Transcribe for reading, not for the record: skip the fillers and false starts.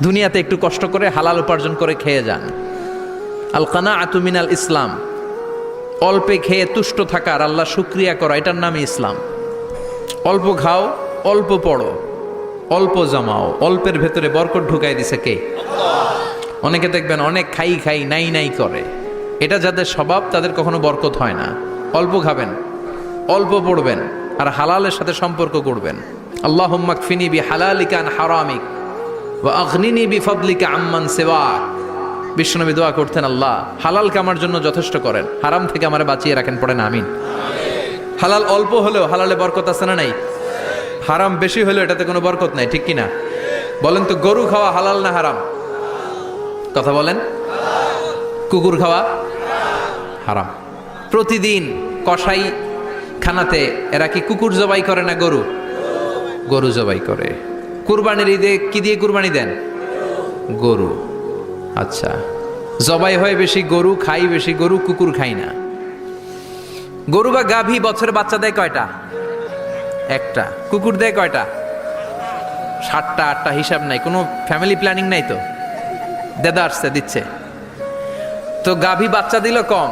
দুনিয়াতে একটু কষ্ট করে হালাল উপার্জন করে খেয়ে যান। আল কানাআতু মিনাল ইসলাম, অল্পে খেয়ে তুষ্ট থাকার, আল্লাহ শুকরিয়া করা, এটার নামই ইসলাম। অল্প খাও, অল্প পড়ো, অল্প জমাও, অল্পের ভেতরে বরকত ঢুকাই দিছে কে? অনেকে দেখবেন অনেক খাই খাই নাই নাই করে, এটা যাদের স্বভাব তাদের কখনো বরকত হয় না। অল্প খাবেন, অল্প পড়বেন, আর হালালের সাথে সম্পর্ক করবেন। আল্লাহুম্মা কফিনি বিহালালিকা আন হারামিক ওয়া আগনিনি বিফাদলিকা আম্মান সিওয়াক। বিশ্বনবী দোয়া করতেন, আল্লাহ হালালকে আমার জন্য যথেষ্ট করেন, হারাম থেকে আমারে বাঁচিয়ে রাখেন। পড়েন আমিন। হালাল অল্প হলেও হালালে বরকত আছে না নাই? হারাম বেশি হলেও এটাতে কোনো বরকত নাই, ঠিক কিনা? বলেন তো, গরু খাওয়া হালাল না হারাম? কথা বলেন। কুকুর খাওয়া হারাম। প্রতিদিন কসাই খানাতে এরা কি কুকুর জবাই করে না গরু? গরু জবাই করে। কুরবানির ঈদে কি দিয়ে কুরবানি দেন? গরু। আচ্ছা, জবাই হয় বেশি গরু, খাই বেশি গরু, কুকুর খাই না। গরু বা গাভী বছরে বাচ্চা দেয় কয়টা? একটা। কুকুর দেয় কয়টা? 7টা 8টা, হিসাব নাই, কোনো ফ্যামিলি প্ল্যানিং নাই তো, দেদা আসছে দিচ্ছে। তো গাভী বাচ্চা দিল কম,